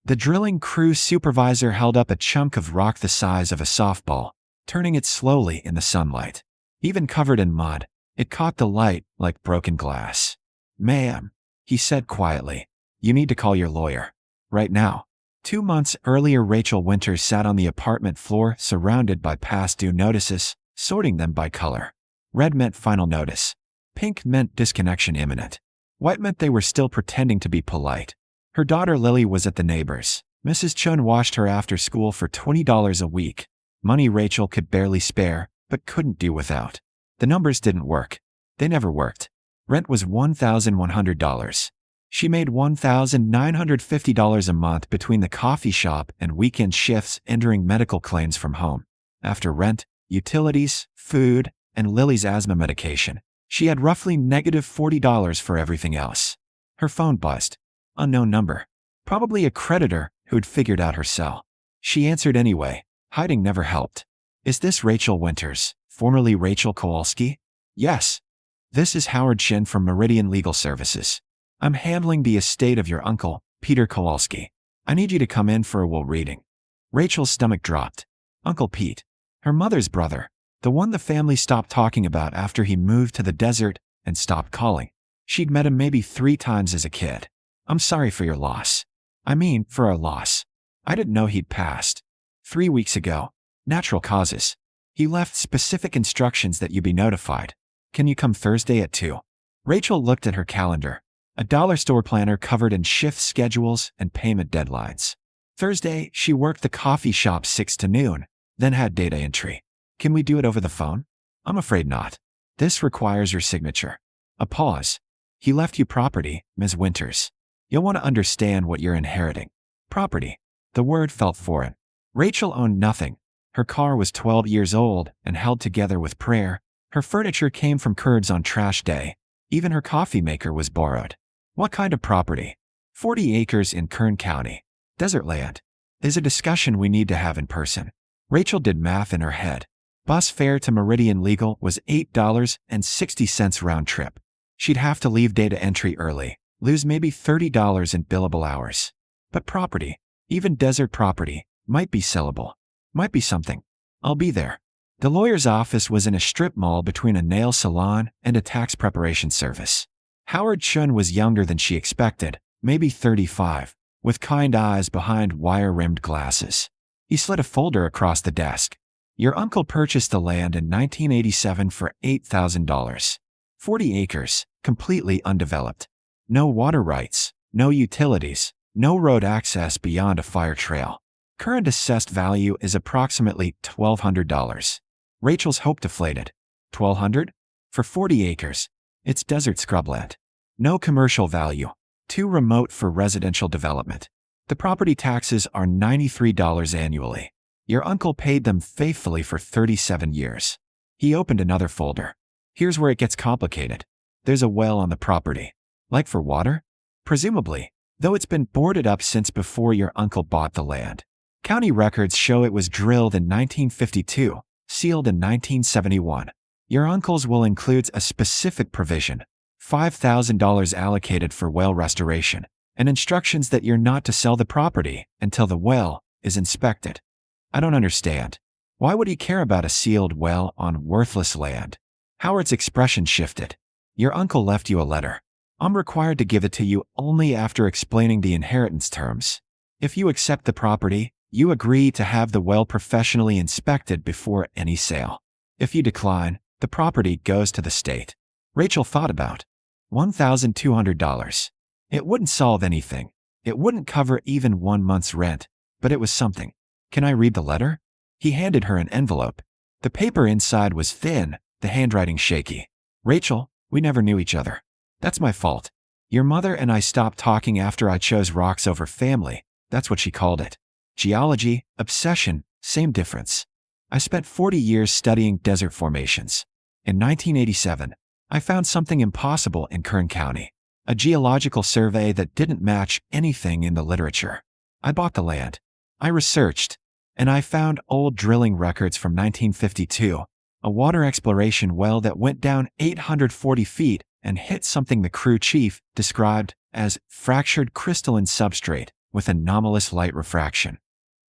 The drilling crew supervisor held up a chunk of rock the size of a softball, turning it slowly in the sunlight. Even covered in mud, it caught the light like broken glass. "Ma'am," he said quietly, "you need to call your lawyer. Right now." 2 months earlier, Rachel Winters sat on the apartment floor surrounded by past due notices, sorting them by color. Red meant final notice. Pink meant disconnection imminent. White meant they were still pretending to be polite. Her daughter Lily was at the neighbor's. Mrs. Chun washed her after school for $20 a week. Money Rachel could barely spare, but couldn't do without. The numbers didn't work. They never worked. Rent was $1,100. She made $1,950 a month between the coffee shop and weekend shifts, entering medical claims from home. After rent, utilities, food, and Lily's asthma medication, she had roughly -$40 for everything else. Her phone buzzed. Unknown number. Probably a creditor who'd figured out her cell. She answered anyway. Hiding never helped. "Is this Rachel Winters, formerly Rachel Kowalski?" "Yes." "This is Howard Shin from Meridian Legal Services. I'm handling the estate of your uncle, Peter Kowalski. I need you to come in for a will reading." Rachel's stomach dropped. Uncle Pete. Her mother's brother. The one the family stopped talking about after he moved to the desert and stopped calling. She'd met him maybe 3 times as a kid. "I'm sorry for your loss. I mean, for our loss. I didn't know he'd passed. 3 weeks ago. Natural causes. He left specific instructions that you be notified. Can you come Thursday at 2? Rachel looked at her calendar. A dollar store planner covered in shift schedules and payment deadlines. Thursday, she worked the coffee shop 6 to noon, then had data entry. "Can we do it over the phone?" "I'm afraid not. This requires your signature." A pause. "He left you property, Ms. Winters. You'll want to understand what you're inheriting." Property. The word felt foreign. Rachel owned nothing. Her car was 12 years old and held together with prayer. Her furniture came from Kurds on trash day. Even her coffee maker was borrowed. What kind of property? 40 acres in Kern County. Desert land. Is a discussion we need to have in person. Rachel did math in her head. Bus fare to Meridian Legal was $8.60 round trip. She'd have to leave data entry early, lose maybe $30 in billable hours. But property, even desert property, might be sellable. Might be something. I'll be there. The lawyer's office was in a strip mall between a nail salon and a tax preparation service. Howard Chun was younger than she expected, maybe 35, with kind eyes behind wire-rimmed glasses. He slid a folder across the desk. "Your uncle purchased the land in 1987 for $8,000. 40 acres, completely undeveloped. No water rights, no utilities, no road access beyond a fire trail. Current assessed value is approximately $1,200. Rachel's hope deflated. $1,200? For 40 acres. It's desert scrubland. No commercial value. Too remote for residential development. The property taxes are $93 annually. Your uncle paid them faithfully for 37 years. He opened another folder. Here's where it gets complicated. There's a well on the property. Like for water? Presumably, though it's been boarded up since before your uncle bought the land. County records show it was drilled in 1952, sealed in 1971. Your uncle's will includes a specific provision, $5,000 allocated for well restoration, and instructions that you're not to sell the property until the well is inspected. I don't understand. Why would he care about a sealed well on worthless land? Howard's expression shifted. Your uncle left you a letter. I'm required to give it to you only after explaining the inheritance terms. If you accept the property, you agree to have the well professionally inspected before any sale. If you decline, the property goes to the state. Rachel thought about $1,200. It wouldn't solve anything. It wouldn't cover even 1 month's rent, but it was something. Can I read the letter? He handed her an envelope. The paper inside was thin, the handwriting shaky. Rachel, we never knew each other. That's my fault. Your mother and I stopped talking after I chose rocks over family. That's what she called it. Geology, obsession, same difference. I spent 40 years studying desert formations. In 1987, I found something impossible in Kern County, a geological survey that didn't match anything in the literature. I bought the land. I researched, and I found old drilling records from 1952, a water exploration well that went down 840 feet and hit something the crew chief described as fractured crystalline substrate with anomalous light refraction.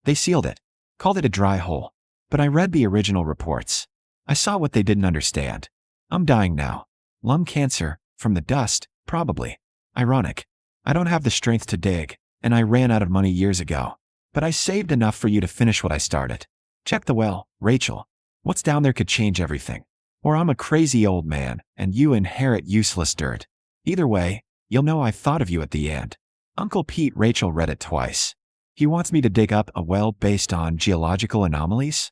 They sealed it, called it a dry hole. But I read the original reports. I saw what they didn't understand. I'm dying now. Lung cancer, from the dust, probably. Ironic. I don't have the strength to dig, and I ran out of money years ago. But I saved enough for you to finish what I started. Check the well, Rachel. What's down there could change everything. Or I'm a crazy old man, and you inherit useless dirt. Either way, you'll know I thought of you at the end. Uncle Pete. Rachel read it twice. He wants me to dig up a well based on geological anomalies?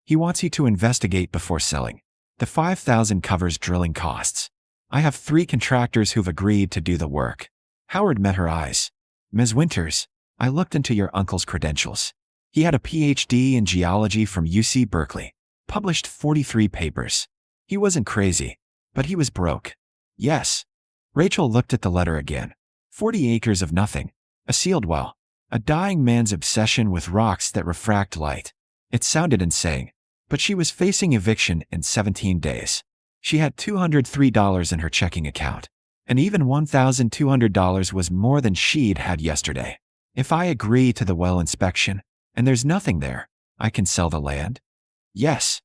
He wants you to investigate before selling. The $5,000 covers drilling costs. I have 3 contractors who've agreed to do the work. Howard met her eyes. Ms. Winters, I looked into your uncle's credentials. He had a PhD in geology from UC Berkeley, published 43 papers. He wasn't crazy, but he was broke. Yes. Rachel looked at the letter again. 40 acres of nothing. A sealed well. A dying man's obsession with rocks that refract light. It sounded insane, but she was facing eviction in 17 days. She had $203 in her checking account, and even $1,200 was more than she'd had yesterday. If I agree to the well inspection, and there's nothing there, I can sell the land? Yes.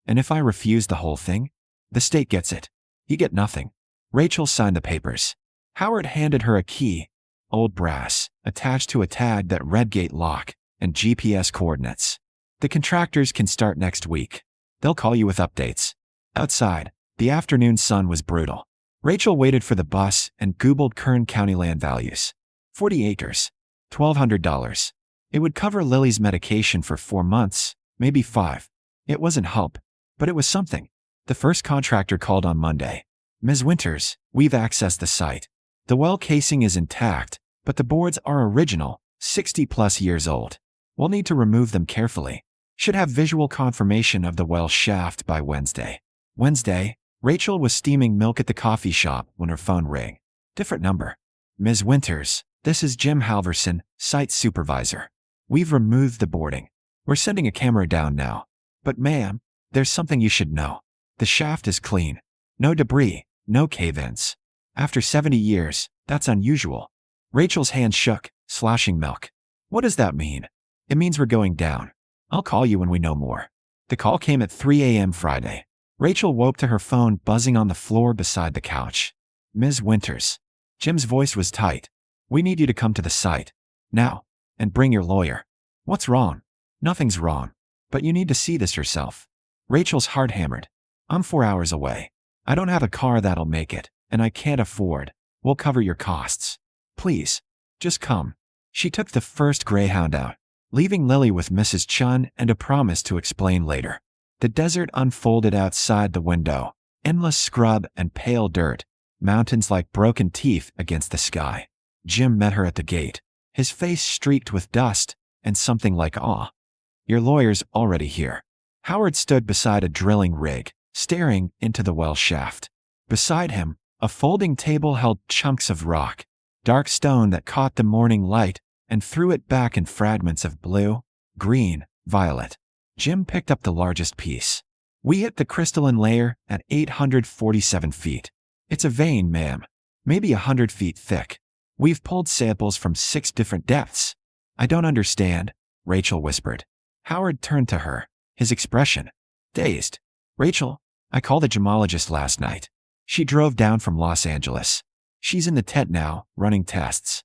And if I refuse the whole thing? The state gets it. You get nothing. Rachel signed the papers. Howard handed her a key, old brass, attached to a tag that read gate lock and GPS coordinates. The contractors can start next week. They'll call you with updates. Outside, the afternoon sun was brutal. Rachel waited for the bus and Googled Kern County land values. 40 acres. $1,200. It would cover Lily's medication for 4 months, maybe 5. It wasn't help, but it was something. The first contractor called on Monday. Ms. Winters, we've accessed the site. The well casing is intact, but the boards are original, 60+ years old. We'll need to remove them carefully. Should have visual confirmation of the well shaft by Wednesday. Wednesday, Rachel was steaming milk at the coffee shop when her phone rang. Different number. Ms. Winters, this is Jim Halverson, site supervisor. We've removed the boarding. We're sending a camera down now. But ma'am, there's something you should know. The shaft is clean. No debris, no cave-ins. After 70 years, that's unusual. Rachel's hand shook, sloshing milk. What does that mean? It means we're going down. I'll call you when we know more. The call came at 3 a.m. Friday. Rachel woke to her phone buzzing on the floor beside the couch. Ms. Winters. Jim's voice was tight. We need you to come to the site. Now. And bring your lawyer. What's wrong? Nothing's wrong. But you need to see this yourself. Rachel's heart hammered. I'm 4 hours away. I don't have a car that'll make it, and I can't afford. We'll cover your costs. Please. Just come. She took the first Greyhound out, leaving Lily with Mrs. Chun and a promise to explain later. The desert unfolded outside the window, endless scrub and pale dirt, mountains like broken teeth against the sky. Jim met her at the gate, his face streaked with dust and something like awe. Your lawyer's already here. Howard stood beside a drilling rig, staring into the well shaft. Beside him, a folding table held chunks of rock, dark stone that caught the morning light and threw it back in fragments of blue, green, violet. Jim picked up the largest piece. We hit the crystalline layer at 847 feet. It's a vein, ma'am. Maybe 100 feet thick. We've pulled samples from 6 different depths. I don't understand, Rachel whispered. Howard turned to her, his expression dazed. Rachel, I called a gemologist last night. She drove down from Los Angeles. She's in the tent now, running tests.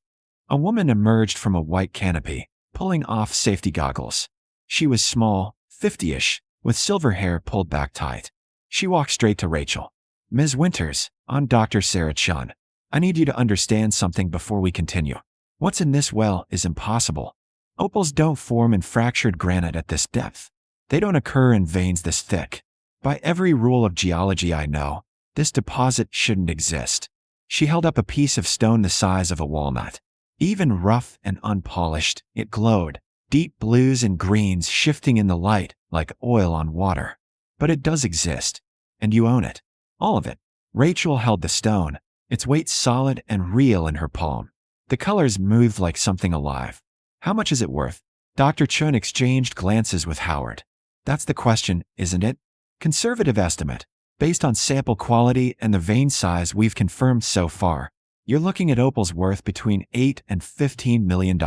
A woman emerged from a white canopy, pulling off safety goggles. She was small, 50-ish, with silver hair pulled back tight. She walked straight to Rachel. Ms. Winters, I'm Dr. Sarah Chun. I need you to understand something before we continue. What's in this well is impossible. Opals don't form in fractured granite at this depth. They don't occur in veins this thick. By every rule of geology I know, this deposit shouldn't exist. She held up a piece of stone the size of a walnut. Even rough and unpolished, it glowed, deep blues and greens shifting in the light like oil on water. But it does exist, and you own it. All of it. Rachel held the stone, its weight solid and real in her palm. The colors moved like something alive. How much is it worth? Dr. Chun exchanged glances with Howard. That's the question, isn't it? Conservative estimate, based on sample quality and the vein size we've confirmed so far, You're looking at opals worth between $8 and $15 million.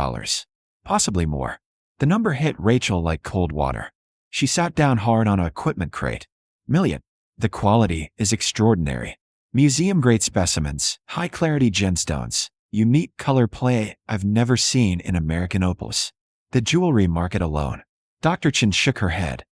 Possibly more. The number hit Rachel like cold water. She sat down hard on an equipment crate. Million. The quality is extraordinary. Museum-grade specimens, high-clarity gemstones, unique color play I've never seen in American opals. The jewelry market alone. Dr. Chen shook her head.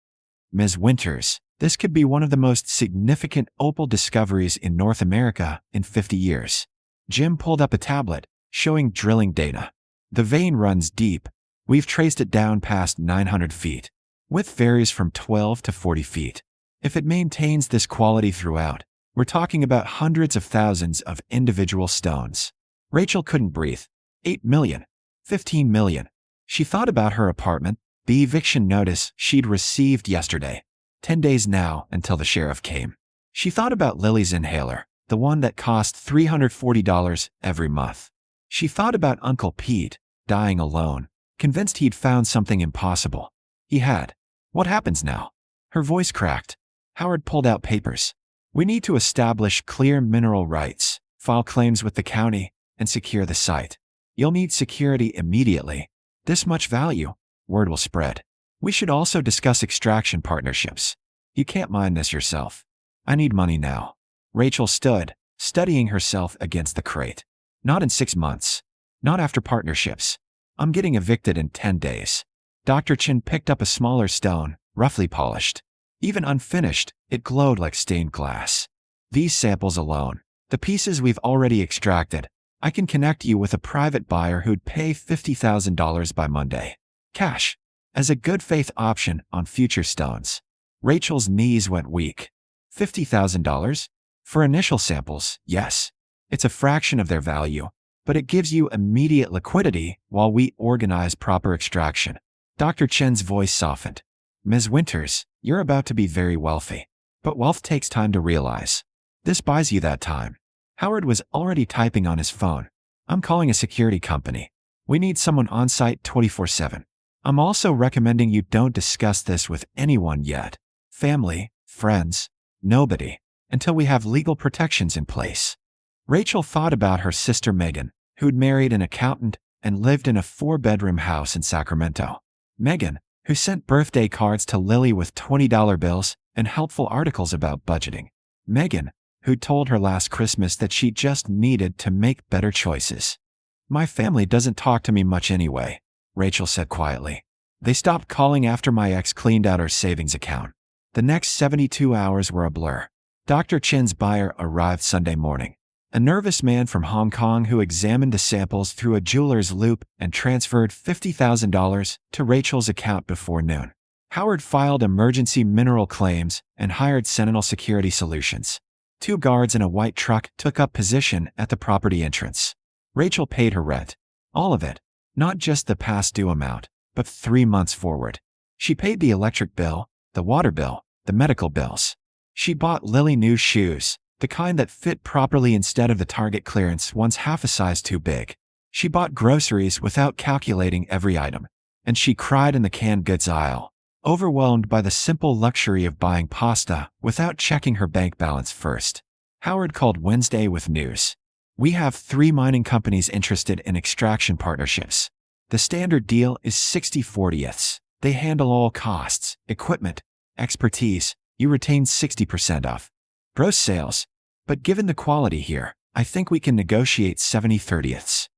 Ms. Winters, this could be one of the most significant opal discoveries in North America in 50 years. Jim pulled up a tablet, showing drilling data. The vein runs deep. We've traced it down past 900 feet. Width varies from 12 to 40 feet. If it maintains this quality throughout, we're talking about hundreds of thousands of individual stones. Rachel couldn't breathe. 8 million. 15 million. She thought about her apartment, the eviction notice she'd received yesterday. 10 days now until the sheriff came. She thought about Lily's inhaler, the one that cost $340 every month. She thought about Uncle Pete, dying alone, convinced he'd found something impossible. He had. What happens now? Her voice cracked. Howard pulled out papers. We need to establish clear mineral rights, file claims with the county, and secure the site. You'll need security immediately. This much value, word will spread. We should also discuss extraction partnerships. You can't mine this yourself. I need money now. Rachel stood, steadying herself against the crate. Not in 6 months. Not after partnerships. I'm getting evicted in 10 days. Dr. Chen picked up a smaller stone, roughly polished. Even unfinished, it glowed like stained glass. These samples alone, the pieces we've already extracted, I can connect you with a private buyer who'd pay $50,000 by Monday. Cash. As a good faith option on future stones. Rachel's knees went weak. $50,000? For initial samples, yes. It's a fraction of their value, but it gives you immediate liquidity while we organize proper extraction. Dr. Chen's voice softened. Ms. Winters, you're about to be very wealthy. But wealth takes time to realize. This buys you that time. Howard was already typing on his phone. I'm calling a security company. We need someone on site 24/7. I'm also recommending you don't discuss this with anyone yet. Family, friends, nobody, until we have legal protections in place. Rachel thought about her sister Megan, who'd married an accountant and lived in a 4-bedroom house in Sacramento. Megan, who sent birthday cards to Lily with $20 bills and helpful articles about budgeting. Megan, who told her last Christmas that she just needed to make better choices. My family doesn't talk to me much anyway, Rachel said quietly. They stopped calling after my ex cleaned out her savings account. The next 72 hours were a blur. Dr. Chen's buyer arrived Sunday morning. A nervous man from Hong Kong who examined the samples through a jeweler's loupe and transferred $50,000 to Rachel's account before noon. Howard filed emergency mineral claims and hired Sentinel Security Solutions. 2 guards in a white truck took up position at the property entrance. Rachel paid her rent. All of it. Not just the past due amount, but 3 months forward. She paid the electric bill, the water bill, the medical bills. She bought Lily new shoes, the kind that fit properly instead of the Target clearance ones half a size too big. She bought groceries without calculating every item. And she cried in the canned goods aisle, overwhelmed by the simple luxury of buying pasta without checking her bank balance first. Howard called Wednesday with news. We have 3 mining companies interested in extraction partnerships. The standard deal is 60/40ths. They handle all costs, equipment, expertise. You retain 60% of gross sales. But given the quality here, I think we can negotiate 70/30ths.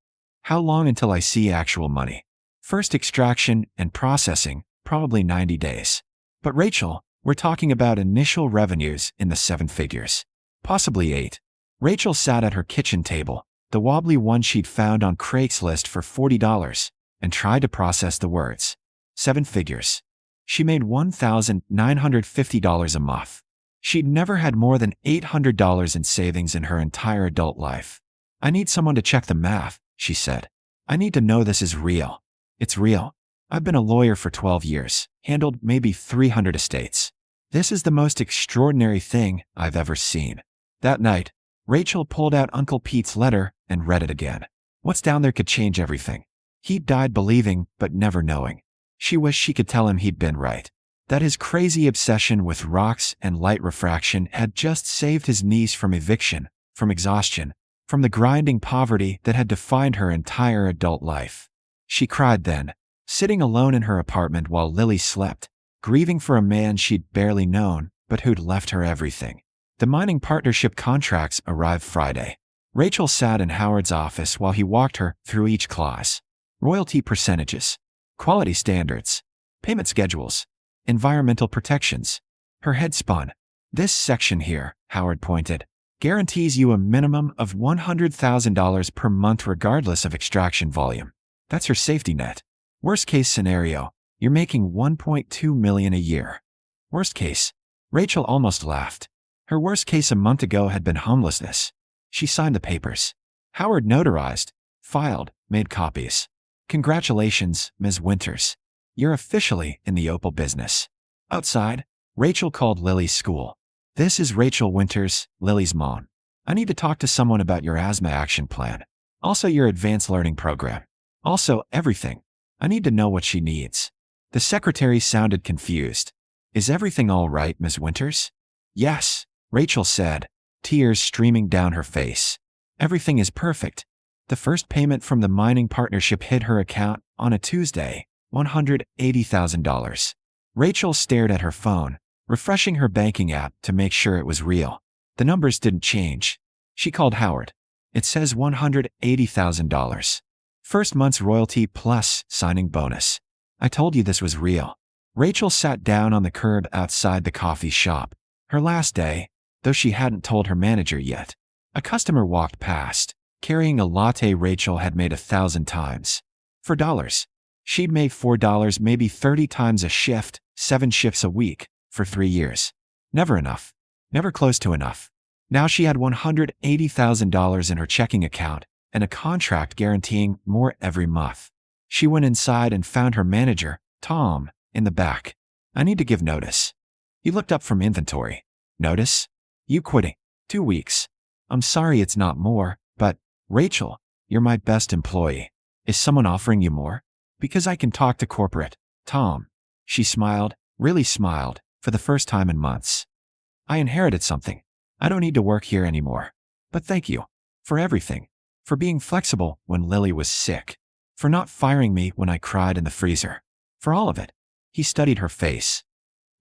How long until I see actual money? First extraction and processing, probably 90 days. But Rachel, we're talking about initial revenues in the 7 figures. Possibly 8. Rachel sat at her kitchen table, the wobbly one she'd found on Craigslist for $40, and tried to process the words. 7 figures. She made $1,950 a month. She'd never had more than $800 in savings in her entire adult life. I need someone to check the math, she said. I need to know this is real. It's real. I've been a lawyer for 12 years, handled maybe 300 estates. This is the most extraordinary thing I've ever seen. That night, Rachel pulled out Uncle Pete's letter and read it again. What's down there could change everything. He'd died believing, but never knowing. She wished she could tell him he'd been right. That his crazy obsession with rocks and light refraction had just saved his niece from eviction, from exhaustion, from the grinding poverty that had defined her entire adult life. She cried then, sitting alone in her apartment while Lily slept, grieving for a man she'd barely known but who'd left her everything. The mining partnership contracts arrived Friday. Rachel sat in Howard's office while he walked her through each clause. Royalty percentages, quality standards, payment schedules, environmental protections. Her head spun. This section here, Howard pointed, guarantees you a minimum of $100,000 per month regardless of extraction volume. That's her safety net. Worst case scenario, you're making $1.2 million a year. Worst case. Rachel almost laughed. Her worst case a month ago had been homelessness. She signed the papers. Howard notarized, filed, made copies. Congratulations, Ms. Winters. You're officially in the opal business. Outside, Rachel called Lily's school. This is Rachel Winters, Lily's mom. I need to talk to someone about your asthma action plan. Also your advanced learning program. Also everything. I need to know what she needs. The secretary sounded confused. Is everything all right, Ms. Winters? Yes, Rachel said, tears streaming down her face. Everything is perfect. The first payment from the mining partnership hit her account on a Tuesday, $180,000. Rachel stared at her phone, refreshing her banking app to make sure it was real. The numbers didn't change. She called Howard. It says $180,000. First month's royalty plus signing bonus. I told you this was real. Rachel sat down on the curb outside the coffee shop. Her last day, though she hadn't told her manager yet. A customer walked past, carrying a latte Rachel had made 1,000 times. For dollars. She'd made $4 maybe 30 times a shift, 7 shifts a week, for 3 years. Never enough. Never close to enough. Now she had $180,000 in her checking account and a contract guaranteeing more every month. She went inside and found her manager, Tom, in the back. I need to give notice. He looked up from inventory. Notice? You quitting. 2 weeks. I'm sorry it's not more, but, Rachel, you're my best employee. Is someone offering you more? Because I can talk to corporate. Tom. She smiled, really smiled, for the first time in months. I inherited something. I don't need to work here anymore. But thank you. For everything. For being flexible when Lily was sick. For not firing me when I cried in the freezer. For all of it. He studied her face.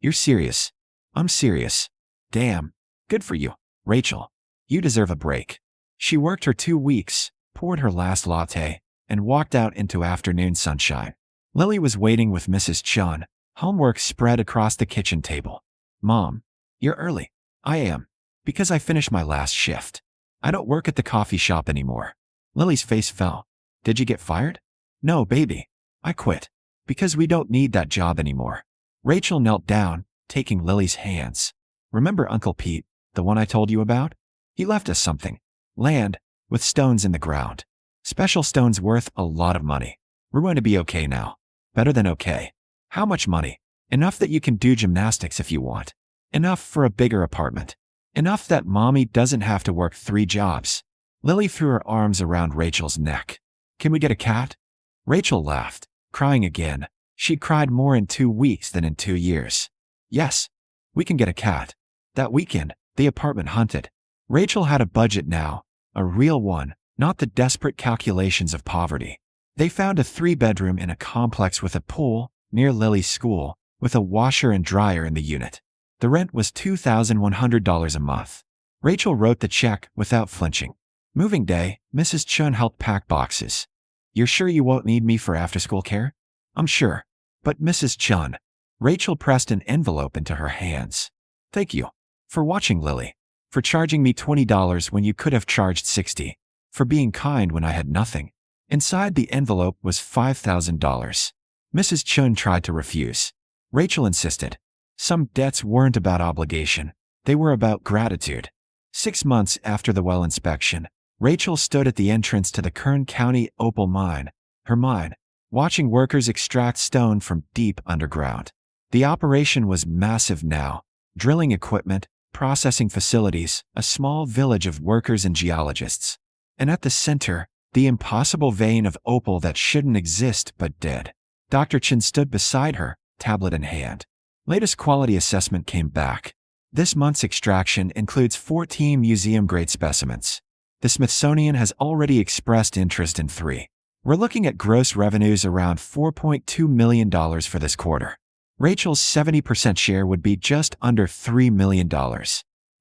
You're serious. I'm serious. Damn. Good for you, Rachel. You deserve a break. She worked her 2 weeks, poured her last latte, and walked out into afternoon sunshine. Lily was waiting with Mrs. Chun, homework spread across the kitchen table. Mom, you're early. I am. Because I finished my last shift. I don't work at the coffee shop anymore. Lily's face fell. Did you get fired? No, baby. I quit. Because we don't need that job anymore. Rachel knelt down, taking Lily's hands. Remember Uncle Pete, the one I told you about? He left us something. Land, with stones in the ground. Special stones worth a lot of money. We're going to be okay now. Better than okay. How much money? Enough that you can do gymnastics if you want. Enough for a bigger apartment. Enough that mommy doesn't have to work 3 jobs. Lily threw her arms around Rachel's neck. Can we get a cat? Rachel laughed, crying again. She'd cried more in 2 weeks than in 2 years. Yes, we can get a cat. That weekend, the apartment hunted. Rachel had a budget now, a real one, not the desperate calculations of poverty. They found a 3-bedroom in a complex with a pool, near Lily's school, with a washer and dryer in the unit. The rent was $2,100 a month. Rachel wrote the check without flinching. Moving day, Mrs. Chun helped pack boxes. You're sure you won't need me for after-school care? I'm sure. But Mrs. Chun. Rachel pressed an envelope into her hands. Thank you. For watching Lily. For charging me $20 when you could have charged $60. For being kind when I had nothing. Inside the envelope was $5,000. Mrs. Chun tried to refuse. Rachel insisted. Some debts weren't about obligation. They were about gratitude. 6 months after the well inspection, Rachel stood at the entrance to the Kern County opal mine, her mine, watching workers extract stone from deep underground. The operation was massive now. Drilling equipment, processing facilities, a small village of workers and geologists. And at the center, the impossible vein of opal that shouldn't exist but did. Dr. Chin stood beside her, tablet in hand. Latest quality assessment came back. This month's extraction includes 14 museum-grade specimens. The Smithsonian has already expressed interest in 3. We're looking at gross revenues around $4.2 million for this quarter. Rachel's 70% share would be just under $3 million.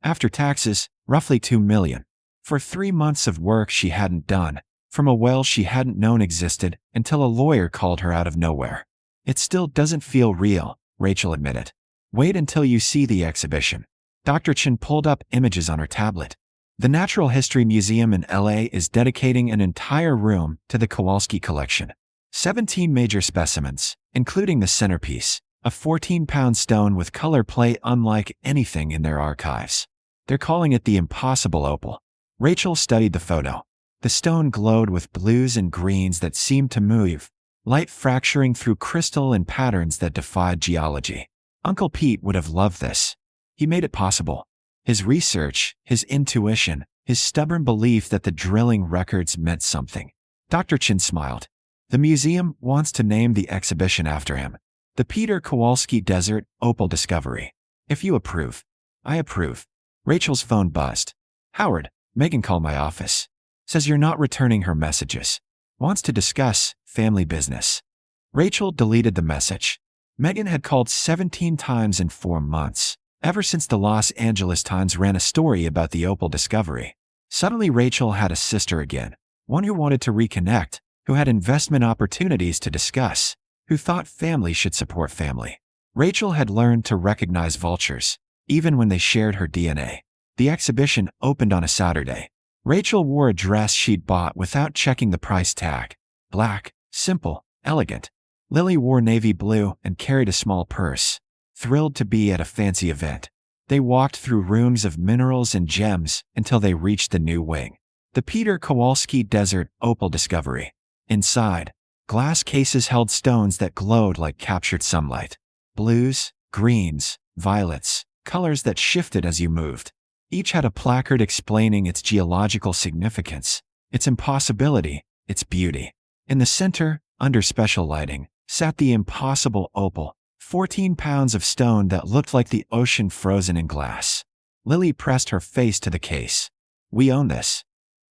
After taxes, roughly $2 million. For 3 months of work she hadn't done, from a well she hadn't known existed until a lawyer called her out of nowhere. It still doesn't feel real, Rachel admitted. Wait until you see the exhibition. Dr. Chen pulled up images on her tablet. The Natural History Museum in LA is dedicating an entire room to the Kowalski collection. 17 major specimens, including the centerpiece, a 14-pound stone with color play unlike anything in their archives. They're calling it the impossible opal. Rachel studied the photo. The stone glowed with blues and greens that seemed to move, light fracturing through crystal in patterns that defied geology. Uncle Pete would have loved this. He made it possible. His research, his intuition, his stubborn belief that the drilling records meant something. Dr. Chen smiled. The museum wants to name the exhibition after him. The Peter Kowalski Desert Opal Discovery. If you approve. I approve. Rachel's phone buzzed. Howard, Megan called my office. Says you're not returning her messages. Wants to discuss family business. Rachel deleted the message. Megan had called 17 times in 4 months, ever since the Los Angeles Times ran a story about the opal discovery. Suddenly Rachel had a sister again, one who wanted to reconnect, who had investment opportunities to discuss, who thought family should support family. Rachel had learned to recognize vultures, even when they shared her DNA. The exhibition opened on a Saturday. Rachel wore a dress she'd bought without checking the price tag. Black, simple, elegant. Lily wore navy blue and carried a small purse, thrilled to be at a fancy event. They walked through rooms of minerals and gems until they reached the new wing. The Peter Kowalski Desert Opal Discovery. Inside, glass cases held stones that glowed like captured sunlight. Blues, greens, violets, colors that shifted as you moved. Each had a placard explaining its geological significance, its impossibility, its beauty. In the center, under special lighting, sat the impossible opal, 14 pounds of stone that looked like the ocean frozen in glass. Lily pressed her face to the case. We own this.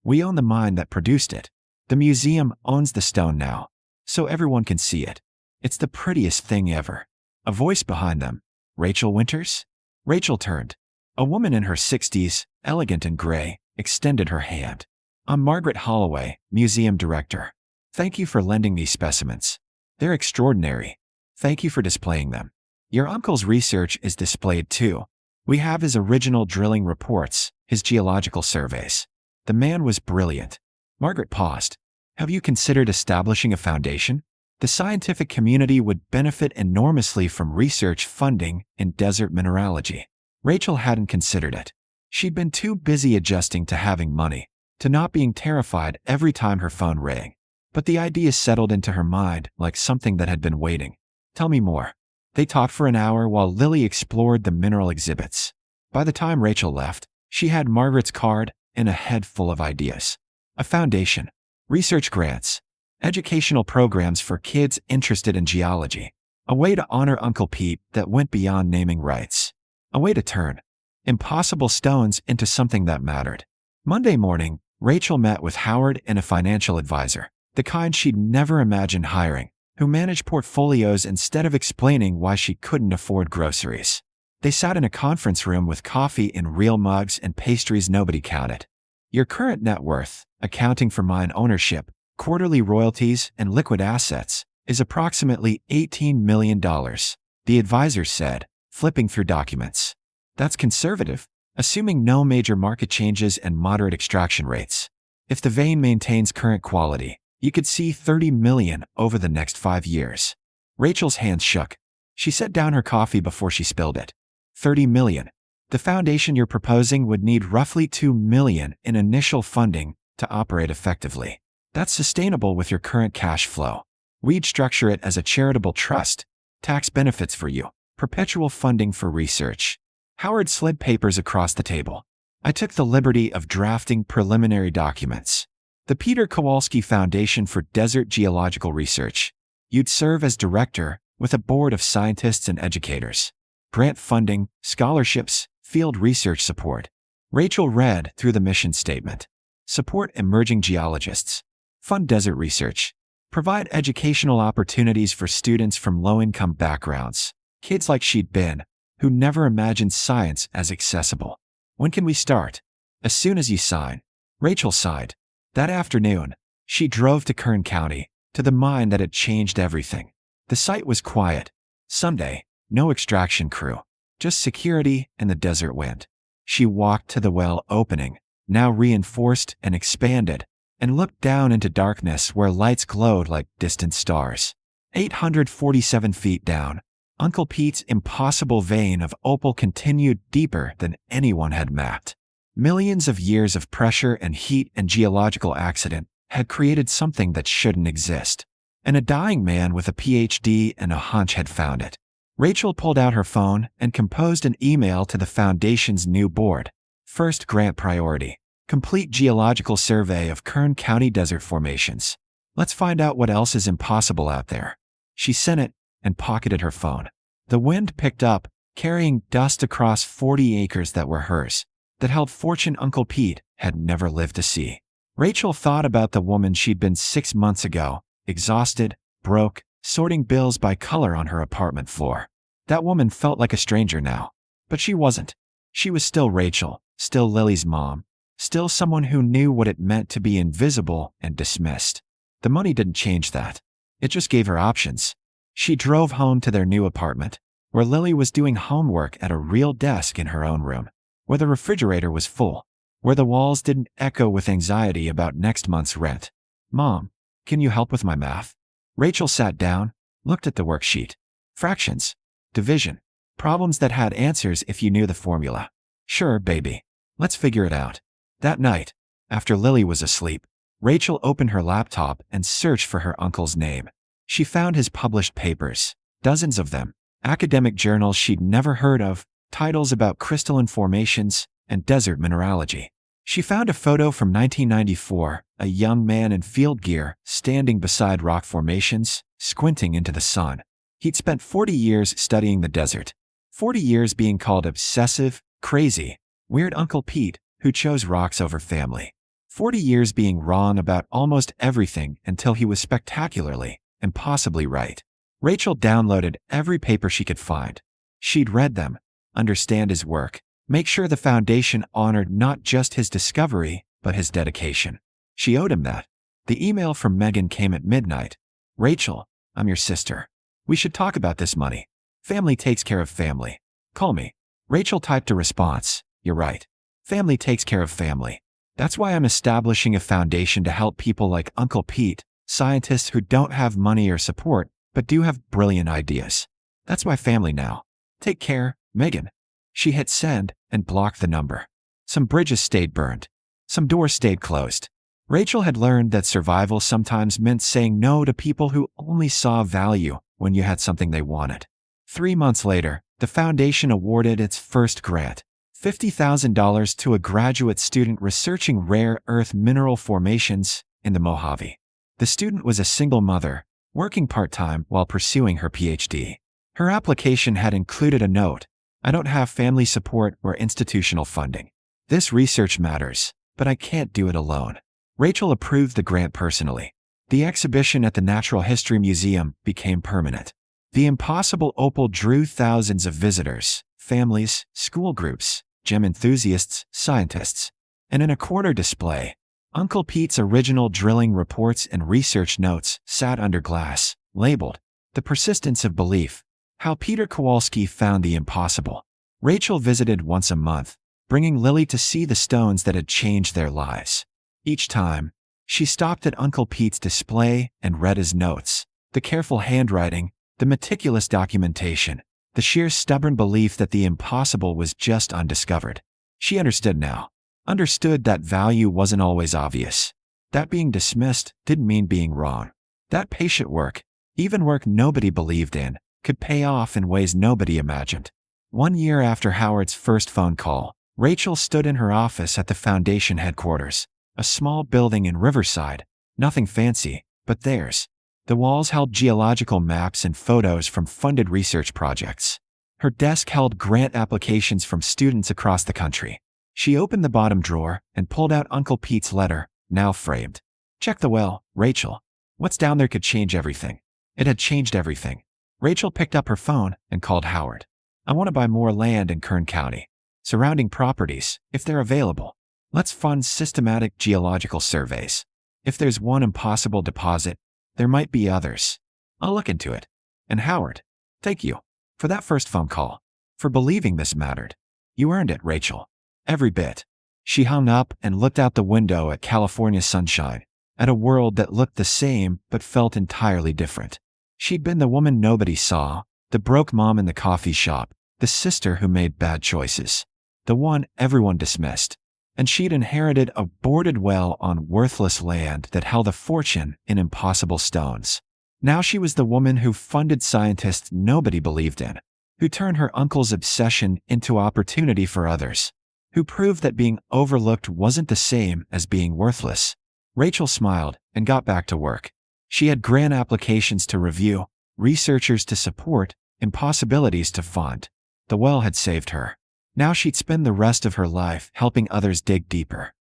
We own the mine that produced it. The museum owns the stone now, so everyone can see it. It's the prettiest thing ever. A voice behind them. Rachel Winters? Rachel turned. A woman in her 60s, elegant and gray, extended her hand. I'm Margaret Holloway, museum director. Thank you for lending these specimens. They're extraordinary. Thank you for displaying them. Your uncle's research is displayed too. We have his original drilling reports, his geological surveys. The man was brilliant. Margaret paused. Have you considered establishing a foundation? The scientific community would benefit enormously from research funding in desert mineralogy. Rachel hadn't considered it. She'd been too busy adjusting to having money, to not being terrified every time her phone rang. But the idea settled into her mind like something that had been waiting. Tell me more. They talked for an hour while Lily explored the mineral exhibits. By the time Rachel left, she had Margaret's card and a head full of ideas. A foundation, research grants, educational programs for kids interested in geology, a way to honor Uncle Pete that went beyond naming rights, a way to turn impossible stones into something that mattered. Monday morning, Rachel met with Howard and a financial advisor, the kind she'd never imagined hiring, who managed portfolios instead of explaining why she couldn't afford groceries. They sat in a conference room with coffee in real mugs and pastries nobody counted. Your current net worth, accounting for mine ownership, quarterly royalties, and liquid assets, is approximately $18 million, the advisor said, flipping through documents. That's conservative, assuming no major market changes and moderate extraction rates. If the vein maintains current quality, you could see $30 million over the next 5 years. Rachel's hands shook. She set down her coffee before she spilled it. $30 million. The foundation you're proposing would need roughly $2 million in initial funding to operate effectively. That's sustainable with your current cash flow. We'd structure it as a charitable trust, tax benefits for you, perpetual funding for research. Howard slid papers across the table. I took the liberty of drafting preliminary documents. The Peter Kowalski Foundation for Desert Geological Research. You'd serve as director with a board of scientists and educators. Grant funding, scholarships, field research support. Rachel read through the mission statement. support emerging geologists, fund desert research, provide educational opportunities for students from low-income backgrounds, kids like she'd been, who never imagined science as accessible. When can we start? As soon as you sign. Rachel sighed. That afternoon, she drove to Kern County, to the mine that had changed everything. The site was quiet. Sunday, no extraction crew, just security and the desert wind. She walked to the well opening, now reinforced and expanded, and looked down into darkness where lights glowed like distant stars. 847 feet down, Uncle Pete's impossible vein of opal continued deeper than anyone had mapped. Millions of years of pressure and heat and geological accident had created something that shouldn't exist. And a dying man with a PhD and a hunch had found it. Rachel pulled out her phone and composed an email to the Foundation's new board. First grant priority: complete geological survey of Kern County desert formations. Let's find out what else is impossible out there. She sent it and pocketed her phone. The wind picked up, carrying dust across 40 acres that were hers, that held fortune Uncle Pete had never lived to see. Rachel thought about the woman she'd been 6 months ago, exhausted, broke, sorting bills by color on her apartment floor. That woman felt like a stranger now. But she wasn't. She was still Rachel, still Lily's mom, still someone who knew what it meant to be invisible and dismissed. The money didn't change that. It just gave her options. She drove home to their new apartment, where Lily was doing homework at a real desk in her own room, where the refrigerator was full, where the walls didn't echo with anxiety about next month's rent. Mom, can you help with my math? Rachel sat down, looked at the worksheet. Fractions, division, problems that had answers if you knew the formula. Sure, baby. Let's figure it out. That night, after Lily was asleep, Rachel opened her laptop and searched for her uncle's name. She found his published papers, dozens of them, academic journals she'd never heard of, titles about crystalline formations and desert mineralogy. She found a photo from 1994, a young man in field gear standing beside rock formations, squinting into the sun. He'd spent 40 years studying the desert, 40 years being called obsessive, crazy, weird Uncle Pete, who chose rocks over family. 40 years being wrong about almost everything until he was spectacularly, impossibly right. Rachel downloaded every paper she could find. She'd read them, understand his work, make sure the Foundation honored not just his discovery, but his dedication. She owed him that. The email from Megan came at midnight. Rachel, I'm your sister. We should talk about this money. Family takes care of family. Call me. Rachel typed a response. You're right. Family takes care of family. That's why I'm establishing a foundation to help people like Uncle Pete, scientists who don't have money or support, but do have brilliant ideas. That's my family now. Take care, Megan. She hit send and blocked the number. Some bridges stayed burned. Some doors stayed closed. Rachel had learned that survival sometimes meant saying no to people who only saw value when you had something they wanted. 3 months later, the Foundation awarded its first grant, $50,000 to a graduate student researching rare earth mineral formations in the Mojave. The student was a single mother, working part-time while pursuing her PhD. Her application had included a note: I don't have family support or institutional funding. This research matters, but I can't do it alone. Rachel approved the grant personally. The exhibition at the Natural History Museum became permanent. The impossible opal drew thousands of visitors, families, school groups, gem enthusiasts, scientists. And in a corner display, Uncle Pete's original drilling reports and research notes sat under glass, labeled, The Persistence of Belief, How Peter Kowalski Found the Impossible. Rachel visited once a month, bringing Lily to see the stones that had changed their lives. Each time, she stopped at Uncle Pete's display and read his notes, the careful handwriting, the meticulous documentation, the sheer stubborn belief that the impossible was just undiscovered. She understood now. Understood that value wasn't always obvious. That being dismissed didn't mean being wrong. That patient work, even work nobody believed in, could pay off in ways nobody imagined. 1 year after Howard's first phone call, Rachel stood in her office at the Foundation headquarters, a small building in Riverside, nothing fancy, but theirs. The walls held geological maps and photos from funded research projects. Her desk held grant applications from students across the country. She opened the bottom drawer and pulled out Uncle Pete's letter, now framed. Check the well, Rachel. What's down there could change everything. It had changed everything. Rachel picked up her phone and called Howard. I want to buy more land in Kern County. Surrounding properties, if they're available. Let's fund systematic geological surveys. If there's one impossible deposit, there might be others. I'll look into it. And Howard, thank you for that first phone call, for believing this mattered. You earned it, Rachel. Every bit. She hung up and looked out the window at California sunshine, at a world that looked the same but felt entirely different. She'd been the woman nobody saw, the broke mom in the coffee shop, the sister who made bad choices, the one everyone dismissed. And she'd inherited a boarded well on worthless land that held a fortune in impossible stones. Now she was the woman who funded scientists nobody believed in, who turned her uncle's obsession into opportunity for others, who proved that being overlooked wasn't the same as being worthless. Rachel smiled and got back to work. She had grant applications to review, researchers to support, impossibilities to fund. The well had saved her. Now she'd spend the rest of her life helping others dig deeper.